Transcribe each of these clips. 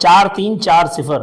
4340।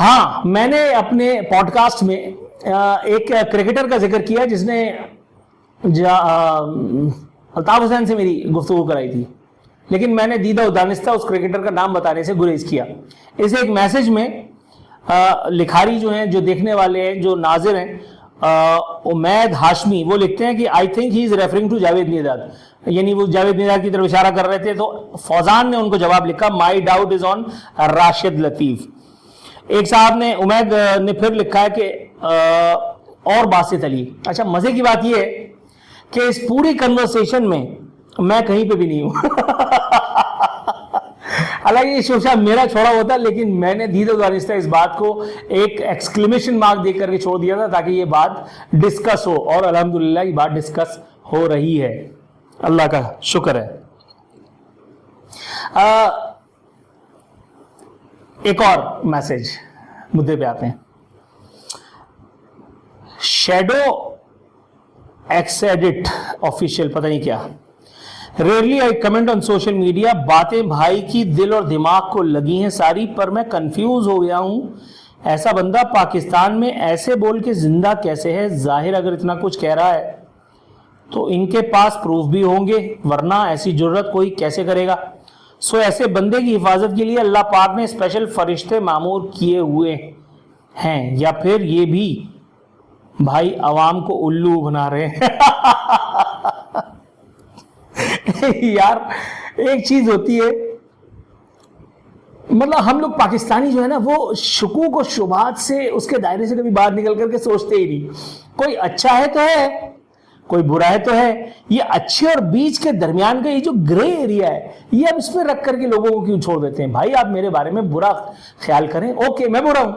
ہاں میں نے اپنے پوڈ کاسٹ میں ایک کرکٹر کا ذکر کیا جس نے الطاف حسین سے میری گفتگو کرائی تھی، لیکن میں نے دیدہ و دانستہ اس کرکٹر کا نام بتانے سے گریز کیا. اسے ایک میسج میں لکھاری جو ہیں، جو دیکھنے والے ہیں، جو ناظر ہیں، امید ہاشمی، وہ لکھتے ہیں کہ I think he is referring to Javed نیداد، یعنی وہ جاوید نیداد کی طرف اشارہ کر رہے تھے. تو فوزان نے ان کو جواب لکھا مائی ڈاؤٹ از آن راشد لطیف. ایک صاحب نے، امید نے پھر لکھا ہے کہ اور باسط علی. اچھا مزے کی بات یہ ہے کہ اس پوری کنورسیشن میں کہیں پہ بھی نہیں ہوں. حالانکہ یہ شوشہ میرا چھوڑا ہوتا، لیکن میں نے دیدہ دانستہ اس بات کو ایک ایکسکلیمیشن مارک دے کر کے چھوڑ دیا تھا تاکہ یہ بات ڈسکس ہو، اور الحمدللہ یہ بات ڈسکس ہو رہی ہے، اللہ کا شکر ہے. ایک اور میسج، مدعے پہ آتے ہیں. شیڈو ایکس ایڈٹ آفیشیل، پتہ نہیں کیا. Rarely I comment on social media, باتیں بھائی کی دل اور دماغ کو لگی ہیں ساری، پر میں کنفیوز ہو گیا ہوں. ایسا بندہ پاکستان میں ایسے بول کے زندہ کیسے ہے؟ ظاہر اگر اتنا کچھ کہہ رہا ہے تو ان کے پاس پروف بھی ہوں گے، ورنہ ایسی جرت کوئی کیسے کرے گا؟ سو ایسے بندے کی حفاظت کے لیے اللہ پاک نے اسپیشل فرشتے معمور کیے ہوئے ہیں، یا پھر یہ بھی بھائی عوام کو الو بنا رہے ہیں؟ یار ایک چیز ہوتی ہے، مطلب ہم لوگ پاکستانی جو ہے نا، وہ شکوک و شبہات سے، اس کے دائرے سے کبھی باہر نکل کر کے سوچتے ہی نہیں. کوئی اچھا ہے تو ہے، کوئی برا ہے تو ہے. یہ اچھے اور بیچ کے درمیان کا یہ جو گرے ایریا ہے، یہ اب اس پہ رکھ کر کے لوگوں کو کیوں چھوڑ دیتے ہیں؟ بھائی آپ میرے بارے میں برا خیال کریں، اوکے میں برا ہوں،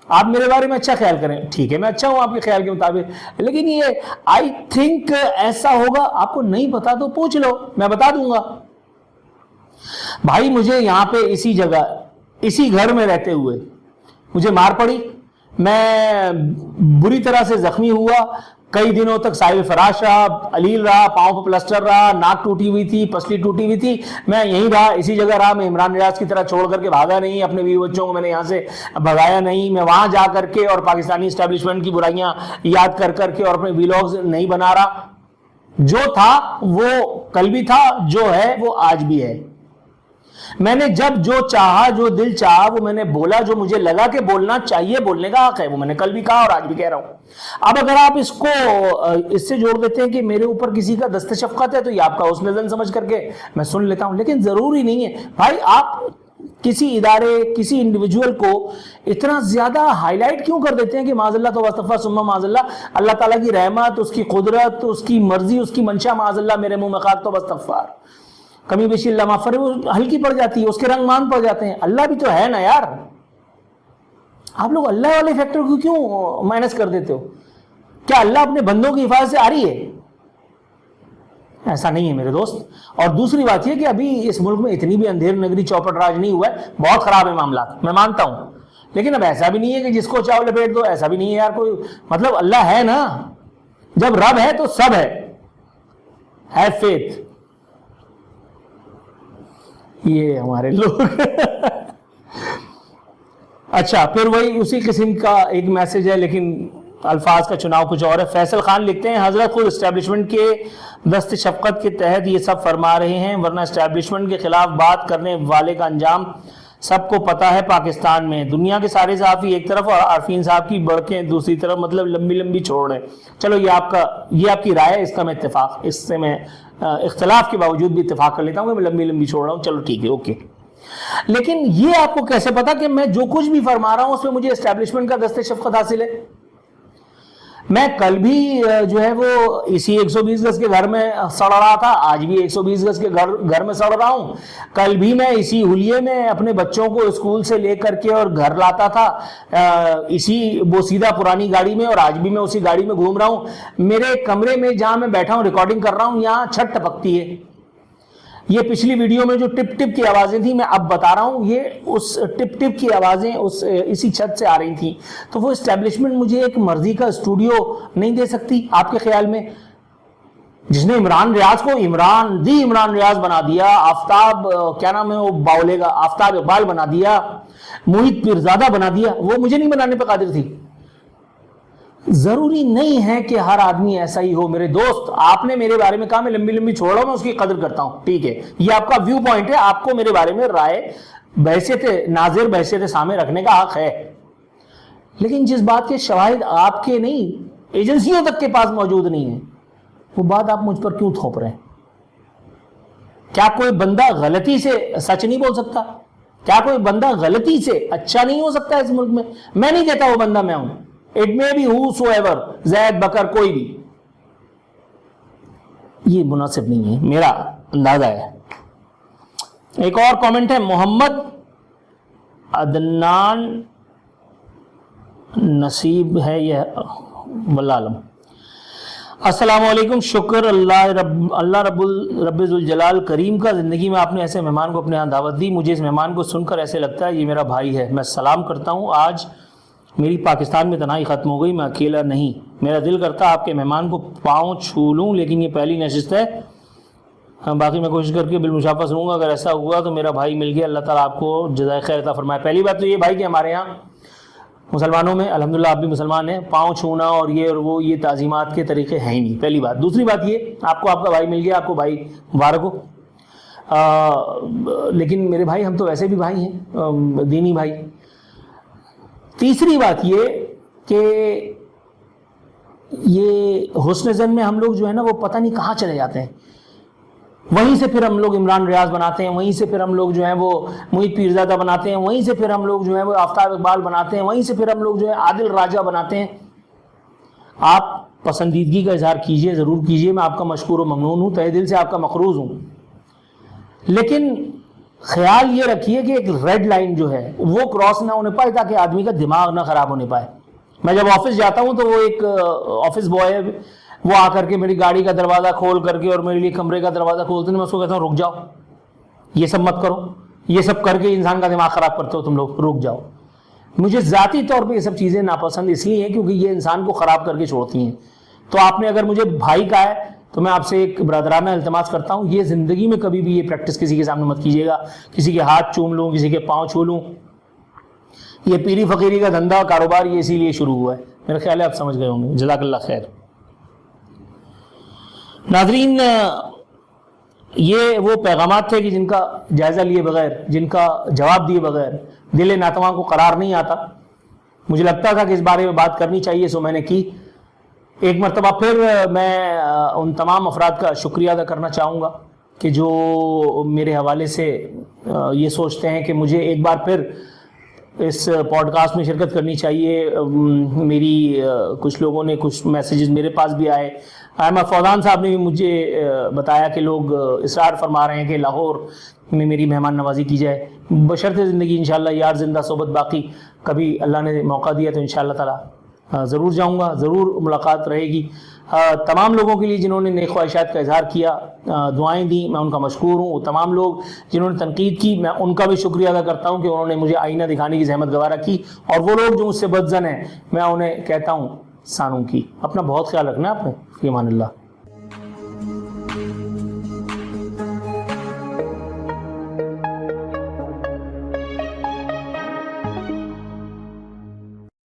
آپ میرے بارے میں اچھا خیال کریں، ٹھیک ہے میں اچھا ہوں آپ کے خیال کے مطابق. لیکن یہ آئی تھنک ایسا ہوگا، آپ کو نہیں پتا تو پوچھ لو، میں بتا دوں گا. بھائی مجھے یہاں پہ اسی جگہ، اسی گھر میں رہتے ہوئے مجھے مار پڑی، میں بری طرح سے زخمی ہوا، کئی دنوں تک صاحب فراش رہا، علیل رہا، پاؤں پہ پلسٹر رہا، ناک ٹوٹی ہوئی تھی، پسلی ٹوٹی ہوئی تھی، میں یہیں رہا، اسی جگہ رہا. میں عمران ریاض کی طرح چھوڑ کر کے بھاگا نہیں، اپنے بیوی بچوں کو میں نے یہاں سے بھگایا نہیں. میں وہاں جا کر کے اور پاکستانی اسٹیبلشمنٹ کی برائیاں یاد کر کر کے اور اپنے ویلاگز نہیں بنا رہا. جو تھا وہ کل بھی تھا، جو ہے وہ آج بھی ہے. میں نے جب جو چاہا، جو دل چاہا وہ میں نے بولا، جو مجھے لگا کہ بولنا چاہیے، بولنے کا حق ہے، وہ میں نے کل بھی کہا اور آج بھی کہہ رہا ہوں. اب اگر آپ اس کو اس سے جوڑ دیتے ہیں کہ میرے اوپر کسی کا دست شفقت ہے، تو یہ آپ کا حسن ظن سمجھ کر کے میں سن لیتا ہوں، لیکن ضروری نہیں ہے. بھائی آپ کسی ادارے، کسی انڈیویجول کو اتنا زیادہ ہائی لائٹ کیوں کر دیتے ہیں کہ معاذ اللہ تو وصطفیٰ ثم معاذ اللہ تعالیٰ کی رحمت، اس کی قدرت، اس کی مرضی، اس کی منشا، معاذ اللہ میرے منہ میں خاک تو وصطفیٰ، کمی بیشی اللہ معاف کرے، وہ ہلکی پڑ جاتی ہے، اس کے رنگ مان پڑ جاتے ہیں. اللہ بھی تو ہے نا یار. آپ لوگ اللہ والے فیکٹر کو کیوں مائنس کر دیتے ہو؟ کیا اللہ اپنے بندوں کی حفاظت سے آ رہی ہے؟ ایسا نہیں ہے میرے دوست. اور دوسری بات یہ کہ ابھی اس ملک میں اتنی بھی اندھیر نگری چوپٹ راج نہیں ہوا ہے، بہت خراب ہے معاملات، میں مانتا ہوں، لیکن اب ایسا بھی نہیں ہے کہ جس کو چاہو لپیٹ دو، ایسا بھی نہیں ہے یار. کوئی مطلب اللہ ہے نا، جب رب ہے تو سب ہے. Have faith. یہ ہمارے لوگ. اچھا پھر وہی اسی قسم کا ایک میسج ہے، لیکن الفاظ کا چناؤ کچھ اور ہے. فیصل خان لکھتے ہیں حضرت خود اسٹیبلشمنٹ کے دست شفقت کے تحت یہ سب فرما رہے ہیں، ورنہ اسٹیبلشمنٹ کے خلاف بات کرنے والے کا انجام سب کو پتا ہے. پاکستان میں دنیا کے سارے صحافی ایک طرف اور عارفین صاحب کی بڑکیں دوسری طرف، مطلب لمبی لمبی چھوڑ رہے ہیں. چلو یہ آپ کی رائے ہے، اس کا میں اتفاق، اس سے میں اختلاف کے باوجود بھی اتفاق کر لیتا ہوں کہ میں لمبی لمبی چھوڑ رہا ہوں، چلو ٹھیک ہے اوکے. لیکن یہ آپ کو کیسے پتا کہ میں جو کچھ بھی فرما رہا ہوں اس میں مجھے اسٹیبلشمنٹ کا دست شفقت حاصل ہے؟ میں کل بھی جو ہے وہ اسی 120 گز کے گھر میں سڑ رہا تھا، آج بھی 120 گز کے گھر میں سڑ رہا ہوں. کل بھی میں اسی حلیے میں اپنے بچوں کو اسکول سے لے کر کے اور گھر لاتا تھا اسی بوسیدہ پرانی گاڑی میں، اور آج بھی میں اسی گاڑی میں گھوم رہا ہوں. میرے کمرے میں جہاں میں بیٹھا ہوں ریکارڈنگ کر رہا ہوں، یہاں چھت ٹپکتی ہے. یہ پچھلی ویڈیو میں جو ٹپ ٹپ کی آوازیں تھیں میں اب بتا رہا ہوں، یہ اس ٹپ ٹپ کی آوازیں اسی چھت سے آ رہی تھیں. تو وہ اسٹیبلشمنٹ مجھے ایک مرضی کا اسٹوڈیو نہیں دے سکتی آپ کے خیال میں؟ جس نے عمران ریاض کو عمران ریاض بنا دیا، آفتاب کیا نام ہے وہ باولے کا، آفتاب اقبال بنا دیا، محیط پیرزادہ بنا دیا، وہ مجھے نہیں بنانے پہ قادر تھی. ضروری نہیں ہے کہ ہر آدمی ایسا ہی ہو. میرے دوست، آپ نے میرے بارے میں کہا، میں لمبی لمبی چھوڑ رہا ہوں، میں اس کی قدر کرتا ہوں، ٹھیک ہے، یہ آپ کا ویو پوائنٹ ہے، آپ کو میرے بارے میں رائے بحیثیت ناظر بحیثیت سامع رکھنے کا حق ہے. لیکن جس بات کے شواہد آپ کے نہیں، ایجنسیوں تک کے پاس موجود نہیں ہیں، وہ بات آپ مجھ پر کیوں تھوپ رہے ہیں؟ کیا کوئی بندہ غلطی سے سچ نہیں بول سکتا؟ کیا کوئی بندہ غلطی سے اچھا نہیں ہو سکتا اس ملک میں؟ میں نہیں کہتا وہ بندہ میں ہوں، اٹ مے بی whosoever، زید بکر کوئی بھی، یہ مناسب نہیں ہے، میرا اندازہ ہے. ایک اور کامنٹ ہے محمد عدنان نصیب ہے، یہ واللہ عالم. السلام علیکم، شکر اللہ رب ذوالجلال کریم کا، زندگی میں آپ نے ایسے مہمان کو اپنے ہاں دعوت دی. مجھے اس مہمان کو سن کر ایسے لگتا ہے یہ میرا بھائی ہے. میں سلام کرتا ہوں. آج میری پاکستان میں تنہائی ختم ہو گئی، میں اکیلا نہیں. میرا دل کرتا آپ کے مہمان کو پاؤں چھو لوں، لیکن یہ پہلی نشست ہے. باقی میں کوشش کر کے بالمشافہ سنوں گا. اگر ایسا ہوا تو میرا بھائی مل گیا، اللہ تعالیٰ آپ کو جزائے خیر عطا فرمائے. پہلی بات تو یہ بھائی کہ ہمارے یہاں مسلمانوں میں الحمدللہ آپ بھی مسلمان ہیں، پاؤں چھونا اور یہ اور وہ یہ تعظیمات کے طریقے ہیں ہی نہیں، پہلی بات. دوسری بات یہ، آپ کو آپ کا بھائی مل گیا، آپ کو بھائی مبارک ہو. لیکن میرے بھائی ہم تو ویسے بھی بھائی ہیں، دینی بھائی. تیسری بات یہ کہ یہ حسن زن میں ہم لوگ جو ہے نا وہ پتہ نہیں کہاں چلے جاتے ہیں. وہیں سے پھر ہم لوگ عمران ریاض بناتے ہیں، وہیں سے پھر ہم لوگ جو ہیں وہ محیط پیرزادہ بناتے ہیں، وہیں سے پھر ہم لوگ جو ہیں وہ آفتاب اقبال بناتے ہیں، وہیں سے پھر ہم لوگ جو ہے عادل راجہ بناتے ہیں. آپ پسندیدگی کا اظہار کیجئے، ضرور کیجئے، میں آپ کا مشکور و ممنون ہوں، تہہ دل سے آپ کا مقروض ہوں. لیکن خیال یہ رکھیے کہ ایک ریڈ لائن جو ہے وہ کراس نہ ہونے پائے، تاکہ آدمی کا دماغ نہ خراب ہونے پائے. میں جب آفس جاتا ہوں تو وہ ایک آفس بوائے وہ آ کر کے میری گاڑی کا دروازہ کھول کر کے اور میرے لیے کمرے کا دروازہ کھولتے ہیں، میں اس کو کہتا ہوں رک جاؤ، یہ سب مت کرو، یہ سب کر کے انسان کا دماغ خراب کرتے ہو تم لوگ، رک جاؤ. مجھے ذاتی طور پہ یہ سب چیزیں ناپسند اس لیے ہیں کیونکہ یہ انسان کو خراب کر کے چھوڑتی ہیں. تو آپ نے اگر مجھے بھائی کہا ہے تو میں آپ سے ایک برادرانہ التماس کرتا ہوں، یہ زندگی میں کبھی بھی یہ پریکٹس کسی کے سامنے مت کیجیے گا. کسی کے ہاتھ چوم لوں، کسی کے پاؤں چھو لوں، یہ پیری فقیری کا دھندا کاروبار یہ اسی لیے شروع ہوا ہے. میرا خیال ہے آپ سمجھ گئے ہوں گے. جزاک اللہ خیر. ناظرین، یہ وہ پیغامات تھے کہ جن کا جائزہ لیے بغیر، جن کا جواب دیے بغیر دل ناتواں کو قرار نہیں آتا. مجھے لگتا تھا کہ اس بارے میں بات کرنی چاہیے، سو میں نے کی. ایک مرتبہ پھر میں ان تمام افراد کا شکریہ ادا کرنا چاہوں گا کہ جو میرے حوالے سے یہ سوچتے ہیں کہ مجھے ایک بار پھر اس پوڈ کاسٹ میں شرکت کرنی چاہیے. میری کچھ لوگوں نے کچھ میسیجز میرے پاس بھی آئے. احمد فوزان صاحب نے بھی مجھے بتایا کہ لوگ اصرار فرما رہے ہیں کہ لاہور میں میری مہمان نوازی کی جائے. بشرط زندگی انشاءاللہ یار زندہ صحبت باقی، کبھی اللہ نے موقع دیا تو انشاءاللہ تعالی ضرور جاؤں گا، ضرور ملاقات رہے گی. تمام لوگوں کے لیے جنہوں نے نیک خواہشات کا اظہار کیا، دعائیں دیں، میں ان کا مشکور ہوں. تمام لوگ جنہوں نے تنقید کی، میں ان کا بھی شکریہ ادا کرتا ہوں کہ انہوں نے مجھے آئینہ دکھانے کی زحمت گوارہ کی. اور وہ لوگ جو مجھ سے بدظن ہیں، میں انہیں کہتا ہوں سانوں کی. اپنا بہت خیال رکھنا ہے آپ نے. فی امان اللہ.